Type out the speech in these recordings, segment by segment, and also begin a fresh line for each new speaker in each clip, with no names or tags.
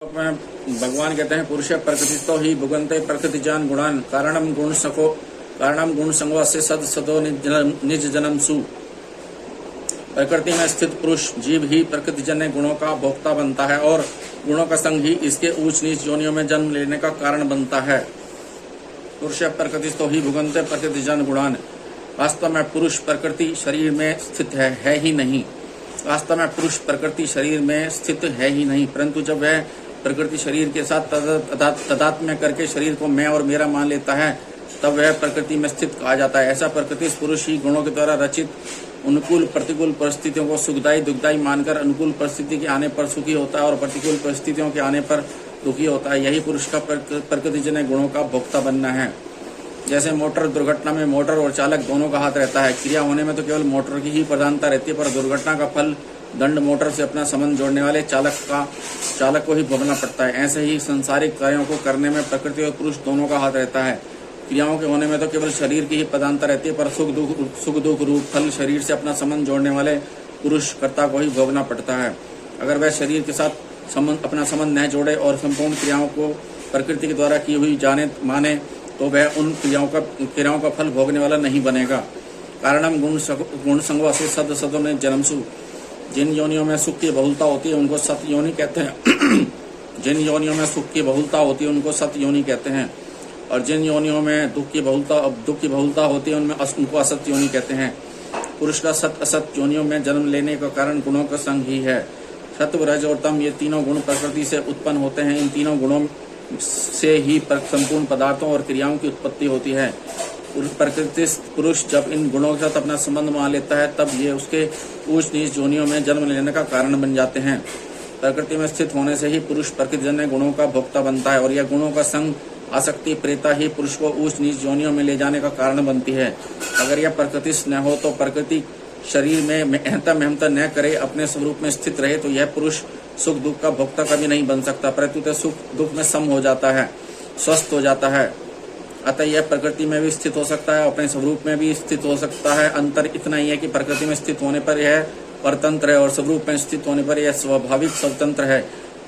में भगवान कहते हैं पुरुष प्रकृतितो ही भुगन्ते प्रकृतिजान गुणान कारणम गुण संगो से सद सदो निज जन्म सु। प्रकृति में स्थित पुरुष जीव ही प्रकृतिजन्य गुणों का भोक्ता बनता है और गुणों का संग ही इसके ऊंच नीच योनियों में जन्म लेने का कारण बनता है। पुरुष प्रकृतितो ही भुगन्ते प्रकृतिजान गुणान। वास्तव में पुरुष प्रकृति शरीर में स्थित है ही नहीं। वास्तव में पुरुष प्रकृति शरीर में स्थित है ही नहीं, परंतु जब वह प्रकृति शरीर के साथ तादात्म्य करके शरीर को मैं और मेरा मान लेता है तब वह प्रकृति में स्थित कहा जाता है। ऐसा प्रकृति पुरुष ही गुणों के द्वारा रचित अनुकूल प्रतिकूल परिस्थितियों को सुखदायी दुखदायी मानकर अनुकूल परिस्थिति के आने पर सुखी होता है और प्रतिकूल परिस्थितियों के आने पर दुखी होता है। यही पुरुष का प्रकृतिजन्य गुणों का भोक्ता बनना है। जैसे मोटर दुर्घटना में मोटर और चालक दोनों का हाथ रहता है। क्रिया होने में तो केवल मोटर की ही प्रधानता रहती है, पर दुर्घटना का फल दंड मोटर से अपना संबंध जोड़ने वाले चालक को ही भोगना पड़ता है। ऐसे ही सांसारिक कार्यों को करने में प्रकृति और पुरुष दोनों का हाथ रहता है। क्रियाओं के होने में तो केवल शरीर की ही प्रधानता रहती है, पर सुख दुख रूप फल शरीर से अपना संबंध जोड़ने वाले पुरुष कर्ता को ही भोगना पड़ता है। अगर वह शरीर के साथ अपना संबंध न जोड़े और संपूर्ण क्रियाओं को प्रकृति के द्वारा की हुई माने तो वह उन क्रियाओं का फल भोगने वाला नहीं बनेगा। कारणम गुण संगो से सद सदों में जन्मसु। जिन योनियों में सुख की बहुलता होती है उनको सत योनि कहते हैं। जिन योनियों में सुख की बहुलता होती है उनको सत योनि कहते हैं, और जिन योनियों में दुख की बहुलता होती है उनमें उनको असत योनि कहते हैं। पुरुष का सत असत योनियों में जन्म लेने का कारण गुणों का संग ही है। सत्व रज और तम ये तीनों गुण प्रकृति से उत्पन्न होते हैं। इन तीनों गुणों से ही संपूर्ण पदार्थों और क्रियाओं की उत्पत्ति होती है। प्रकृति पुरुष जब इन गुणों के साथ अपना संबंध मान लेता है तब ये उसके ऊंच नीच योनियों में जन्म लेने का कारण बन जाते हैं। प्रकृति में स्थित होने से ही पुरुष प्रकृतिजन्य गुणों का भोक्ता बनता है, और यह गुणों का संग आसक्ति प्रेता ही पुरुष को ऊंच नीच योनियों में ले जाने का कारण बनती है। अगर यह प्रकृति न हो तो प्रकृति शरीर में मेहनता न करे, अपने स्वरूप में स्थित रहे, तो यह पुरुष सुख दुख का भोक्ता कभी नहीं बन सकता, परंतु तो सुख दुख में सम हो जाता है, स्वस्थ हो जाता है। अतः यह प्रकृति में भी स्थित हो सकता है, अपने स्वरूप में भी स्थित हो सकता है। अंतर इतना ही है कि प्रकृति में स्थित होने पर यह परतंत्र है और स्वरूप में स्थित होने पर यह स्वाभाविक स्वतंत्र है।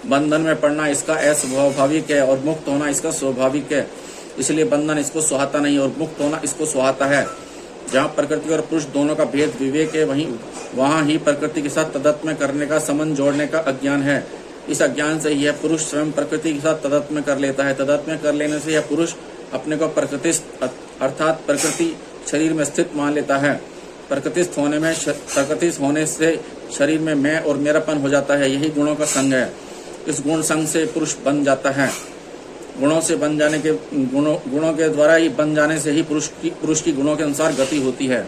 बंधन में पड़ना इसका अस्वाभाविक है और मुक्त होना इसका स्वाभाविक है। इसलिए बंधन इसको सुहाता नहीं और मुक्त होना इसको सुहाता है। जहाँ प्रकृति और पुरुष दोनों का भेद विवेक है वहाँ ही प्रकृति के साथ तादात्म्य करने का संबंध जोड़ने का अज्ञान है। इस अज्ञान से यह पुरुष स्वयं प्रकृति के साथ तादात्म्य कर लेता है। तादात्म्य कर लेने से यह पुरुष अपने को प्रकृतिस्थ अर्थात प्रकृति शरीर में स्थित मान लेता है। प्रकृतिस्थ होने से शरीर में मैं और मेरापन हो जाता है। यही गुणों का संग है। इस गुण संग से पुरुष बन जाता है। गुणों के द्वारा ही बन जाने से ही पुरुष की गुणों के अनुसार गति होती है।